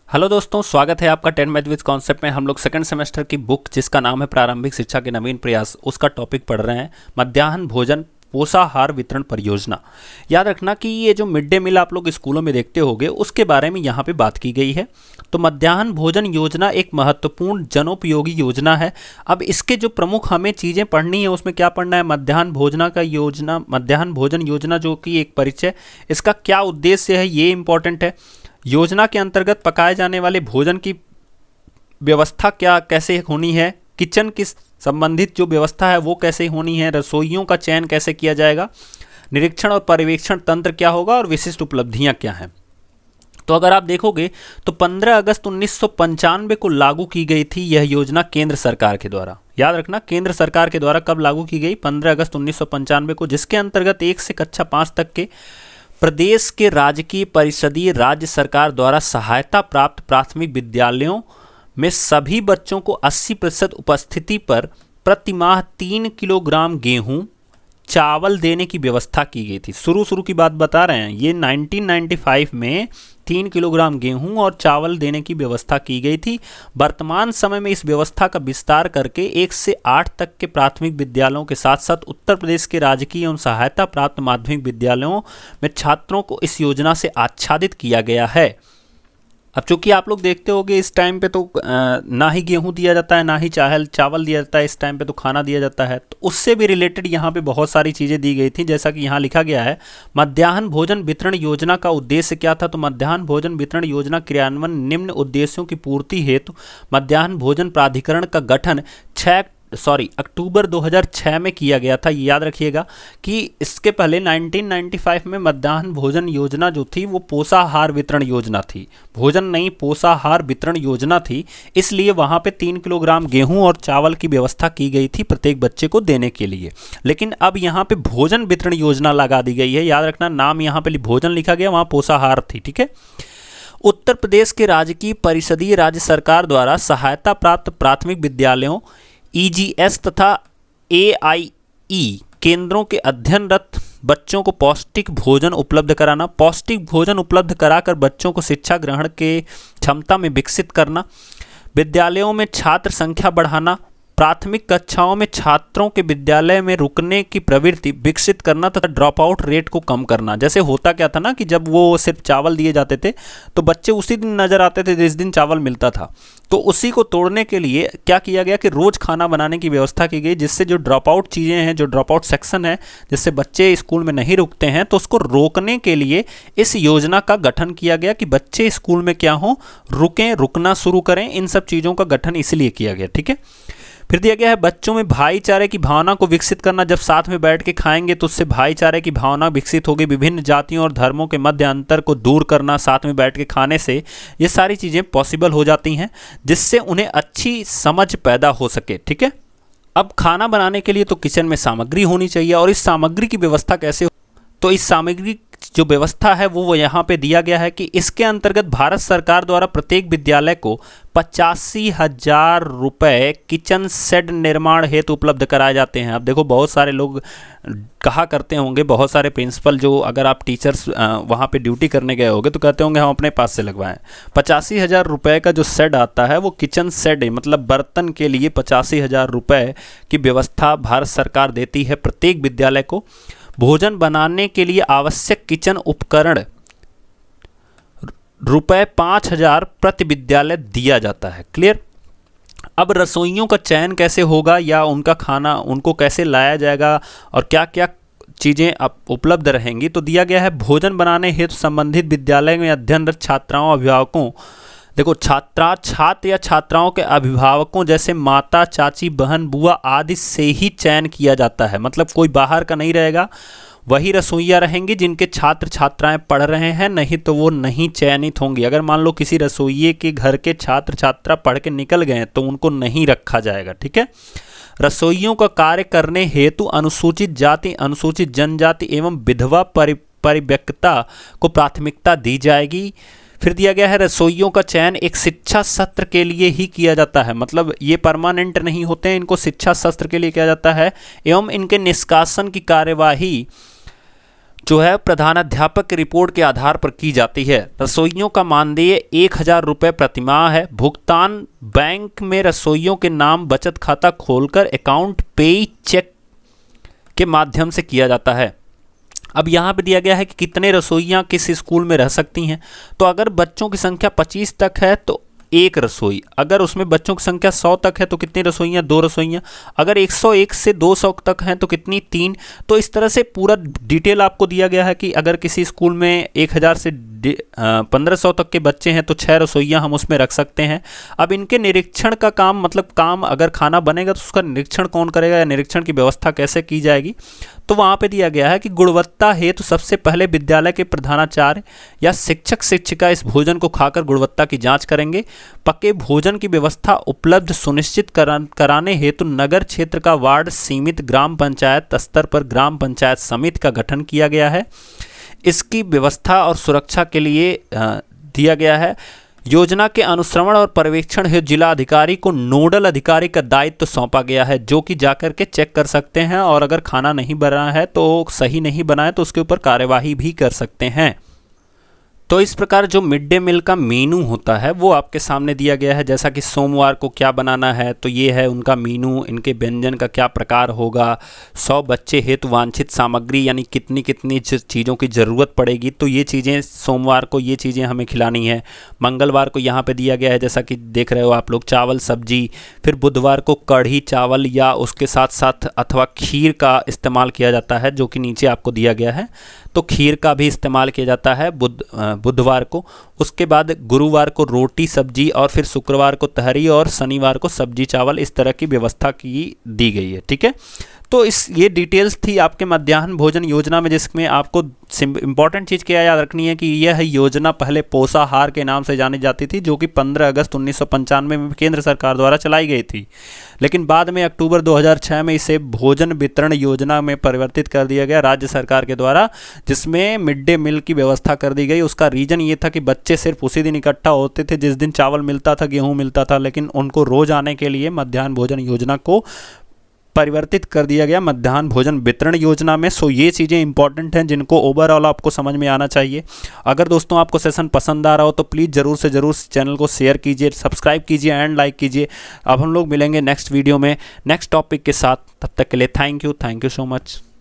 Hello दोस्तों, स्वागत है आपका 10 मैथ विद कॉन्सेप्ट में। हम लोग सेकंड सेमेस्टर की बुक जिसका नाम है प्रारंभिक शिक्षा के नवीन प्रयास, उसका टॉपिक पढ़ रहे हैं मध्याह्न भोजन पोषाहार वितरण परियोजना। याद रखना कि ये जो मिड डे मील आप लोग स्कूलों में देखते होंगे उसके बारे में यहाँ पे बात की गई है। तो मध्याह्न भोजन योजना एक महत्वपूर्ण जनोपयोगी योजना है। अब इसके जो प्रमुख हमें चीज़ें पढ़नी है उसमें क्या पढ़ना है, मध्याह्न भोजन योजना जो कि एक परिचय, इसका क्या उद्देश्य है ये इंपॉर्टेंट है। योजना के अंतर्गत पकाए जाने वाले भोजन की व्यवस्था कैसे होनी है, किचन की संबंधित जो व्यवस्था है वो कैसे होनी है, रसोइयों का चयन कैसे किया जाएगा, निरीक्षण और पर्यवेक्षण तंत्र क्या होगा और विशिष्ट उपलब्धियां क्या हैं। तो अगर आप देखोगे तो 15 अगस्त 1995 को लागू की गई थी यह योजना केंद्र सरकार के द्वारा। याद रखना, केंद्र सरकार के द्वारा कब लागू की गई, 15 अगस्त 1995 को, जिसके अंतर्गत 1 से कक्षा 5 तक के प्रदेश के राजकीय परिषदीय राज्य सरकार द्वारा सहायता प्राप्त प्राथमिक विद्यालयों में सभी बच्चों को 80% उपस्थिति पर प्रति माह 3 किलोग्राम गेहूं चावल देने की व्यवस्था की गई थी। शुरू की बात बता रहे हैं, ये 1995 में 3 किलोग्राम गेहूं और चावल देने की व्यवस्था की गई थी। वर्तमान समय में इस व्यवस्था का विस्तार करके 1 से 8 तक के प्राथमिक विद्यालयों के साथ साथ उत्तर प्रदेश के राजकीय एवं सहायता प्राप्त माध्यमिक विद्यालयों में छात्रों को इस योजना से आच्छादित किया गया है। अब चूंकि आप लोग देखते होंगे इस टाइम पे तो ना ही गेहूं दिया जाता है ना ही चावल दिया जाता है, इस टाइम पे तो खाना दिया जाता है। तो उससे भी रिलेटेड यहाँ पे बहुत सारी चीज़ें दी गई थी, जैसा कि यहाँ लिखा गया है मध्याह्न भोजन वितरण योजना का उद्देश्य क्या था। तो मध्याह्न भोजन वितरण योजना क्रियान्वयन निम्न उद्देश्यों की पूर्ति हेतु मध्याह्न भोजन प्राधिकरण का गठन अक्टूबर 2006 में किया गया था। याद रखिएगा कि इसके पहले 1995 में मध्याह्न भोजन योजना जो थी वो पोषाहार वितरण योजना थी, भोजन नहीं पोषाहार वितरण योजना थी। इसलिए वहाँ पे 3 किलोग्राम गेहूं और चावल की व्यवस्था की गई थी प्रत्येक बच्चे को देने के लिए। लेकिन अब यहाँ पे भोजन वितरण योजना लगा दी गई है। याद रखना, नाम यहाँ पे भोजन लिखा गया, वहाँ पोषाहार थी, ठीक है। उत्तर प्रदेश के राजकीय परिषदीय राज्य सरकार द्वारा सहायता प्राप्त प्राथमिक विद्यालयों EGS तथा AIE केंद्रों के अध्ययनरत बच्चों को पौष्टिक भोजन उपलब्ध कराना, पौष्टिक भोजन उपलब्ध कराकर बच्चों को शिक्षा ग्रहण के क्षमता में विकसित करना, विद्यालयों में छात्र संख्या बढ़ाना, प्राथमिक कक्षाओं में छात्रों के विद्यालय में रुकने की प्रवृत्ति विकसित करना तथा ड्रॉप आउट रेट को कम करना। जैसे होता क्या था ना कि जब वो सिर्फ चावल दिए जाते थे तो बच्चे उसी दिन नजर आते थे जिस दिन चावल मिलता था। तो उसी को तोड़ने के लिए क्या किया गया कि रोज खाना बनाने की व्यवस्था की गई, जिससे जो ड्रॉप आउट चीज़ें हैं, जो ड्रॉप आउट सेक्शन है, जिससे बच्चे स्कूल में नहीं रुकते हैं, तो उसको रोकने के लिए इस योजना का गठन किया गया कि बच्चे स्कूल में क्या हो, रुकना शुरू करें। इन सब चीज़ों का गठन इसलिए किया गया, ठीक है। फिर दिया गया है बच्चों में भाईचारे की भावना को विकसित करना। जब साथ में बैठ के खाएंगे तो उससे भाईचारे की भावना विकसित होगी। विभिन्न जातियों और धर्मों के मध्य अंतर को दूर करना साथ में बैठ के खाने से, ये सारी चीज़ें पॉसिबल हो जाती हैं, जिससे उन्हें अच्छी समझ पैदा हो सके, ठीक है। अब खाना बनाने के लिए तो किचन में सामग्री होनी चाहिए, और इस सामग्री की व्यवस्था कैसे हो, तो इस सामग्री जो व्यवस्था है वो यहाँ पे दिया गया है कि इसके अंतर्गत भारत सरकार द्वारा प्रत्येक विद्यालय को 85,000 रुपये किचन सेट निर्माण हेतु उपलब्ध कराए जाते हैं। अब देखो, बहुत सारे लोग कहा करते होंगे, बहुत सारे प्रिंसिपल जो, अगर आप टीचर्स वहाँ पे ड्यूटी करने गए होंगे तो कहते होंगे हम अपने पास से लगवाएं। 85,000 रुपये का जो सेट आता है वो किचन सेट है, मतलब बर्तन के लिए 85,000 रुपये की व्यवस्था भारत सरकार देती है प्रत्येक विद्यालय को। भोजन बनाने के लिए आवश्यक किचन उपकरण रुपये 5,000 प्रति विद्यालय दिया जाता है। क्लियर। अब रसोइयों का चयन कैसे होगा या उनका खाना उनको कैसे लाया जाएगा और क्या क्या चीज़ें उपलब्ध रहेंगी, तो दिया गया है भोजन बनाने हेतु संबंधित विद्यालय में अध्ययनरत छात्राओं अभिभावकों, देखो छात्र या छात्राओं के अभिभावकों जैसे माता, चाची, बहन, बुआ आदि से ही चयन किया जाता है। मतलब कोई बाहर का नहीं रहेगा, वही रसोइया रहेंगी जिनके छात्र छात्राएं पढ़ रहे हैं, नहीं तो वो नहीं चयनित होंगी। अगर मान लो किसी रसोइये के घर के छात्र छात्रा पढ़ के निकल गए तो उनको नहीं रखा जाएगा, ठीक है। रसोइयों का कार्य करने हेतु अनुसूचित जाति, अनुसूचित जनजाति एवं विधवा परिव्यक्ता को प्राथमिकता दी जाएगी। फिर दिया गया है रसोइयों का चयन एक शिक्षा सत्र के लिए ही किया जाता है, मतलब ये परमानेंट नहीं होते हैं, इनको शिक्षा सत्र के लिए किया जाता है। एवं इनके निष्कासन की कार्यवाही जो है प्रधानाध्यापक की रिपोर्ट के आधार पर की जाती है। रसोइयों का मानदेय 1,000 रुपये प्रतिमाह है। भुगतान बैंक में रसोइयों के नाम बचत खाता खोलकर अकाउंट पेई चेक के माध्यम से किया जाता है। अब यहाँ पे दिया गया है कि कितने रसोइयाँ किस स्कूल में रह सकती हैं। तो अगर बच्चों की संख्या 25 तक है तो एक रसोई, अगर उसमें बच्चों की संख्या 100 तक है तो कितनी रसोइयाँ, 2 रसोइयाँ, अगर 101 से 200 तक हैं तो कितनी, 3। तो इस तरह से पूरा डिटेल आपको दिया गया है कि अगर किसी स्कूल में 1000 से 1500 तक के बच्चे हैं तो 6 रसोइयाँ हम उसमें रख सकते हैं। अब इनके निरीक्षण का काम, मतलब काम अगर खाना बनेगा तो उसका निरीक्षण कौन करेगा या निरीक्षण की व्यवस्था कैसे की जाएगी, तो वहाँ पे दिया गया है कि गुणवत्ता हेतु सबसे पहले विद्यालय के प्रधानाचार्य या शिक्षक शिक्षिका इस भोजन को खाकर गुणवत्ता की जांच करेंगे। पके भोजन की व्यवस्था उपलब्ध सुनिश्चित कराने हेतु नगर क्षेत्र का वार्ड सीमित ग्राम पंचायत स्तर पर ग्राम पंचायत समिति का गठन किया गया है। इसकी व्यवस्था और सुरक्षा के लिए दिया गया है। योजना के अनुश्रवण और पर्यवेक्षण हेतु जिला अधिकारी को नोडल अधिकारी का दायित्व सौंपा गया है, जो कि जाकर के चेक कर सकते हैं और अगर खाना नहीं बना है तो सही नहीं बना है तो उसके ऊपर कार्यवाही भी कर सकते हैं। तो इस प्रकार जो मिड डे मील का मेनू होता है वो आपके सामने दिया गया है। जैसा कि सोमवार को क्या बनाना है तो ये है उनका मेनू, इनके व्यंजन का क्या प्रकार होगा, 100 बच्चे हेतु वांछित सामग्री यानी कितनी कितनी चीज़ों की ज़रूरत पड़ेगी, तो ये चीज़ें सोमवार को ये चीज़ें हमें खिलानी है। मंगलवार को यहाँ पे दिया गया है जैसा कि देख रहे हो आप लोग, चावल सब्जी। फिर बुधवार को कढ़ी चावल या उसके साथ साथ अथवा खीर का इस्तेमाल किया जाता है, जो कि नीचे आपको दिया गया है। तो खीर का भी इस्तेमाल किया जाता है बुधवार को। उसके बाद गुरुवार को रोटी सब्जी और फिर शुक्रवार को तहरी और शनिवार को सब्जी चावल, इस तरह की व्यवस्था की दी गई है। ठीक है, तो ये डिटेल्स थी आपके मध्याह्न भोजन योजना में, जिसमें आपको इम्पॉर्टेंट चीज़ क्या याद रखनी है कि यह योजना पहले पोषाहार के नाम से जानी जाती थी, जो कि 15 अगस्त 1995 में केंद्र सरकार द्वारा चलाई गई थी। लेकिन बाद में अक्टूबर 2006 में इसे भोजन वितरण योजना में परिवर्तित कर दिया गया राज्य सरकार के द्वारा, जिसमें मिड डे मील की व्यवस्था कर दी गई। उसका रीज़न ये था कि बच्चे सिर्फ उसी दिन इकट्ठा होते थे जिस दिन चावल मिलता था, गेहूँ मिलता था, लेकिन उनको रोज़ आने के लिए मध्याह्न भोजन योजना को परिवर्तित कर दिया गया मध्याह्न भोजन वितरण योजना में। सो ये चीज़ें इंपॉर्टेंट हैं जिनको ओवरऑल आपको समझ में आना चाहिए। अगर दोस्तों आपको सेशन पसंद आ रहा हो तो प्लीज़ ज़रूर से ज़रूर चैनल को शेयर कीजिए, सब्सक्राइब कीजिए एंड लाइक कीजिए। अब हम लोग मिलेंगे नेक्स्ट वीडियो में नेक्स्ट टॉपिक के साथ। तब तक के लिए थैंक यू सो मच।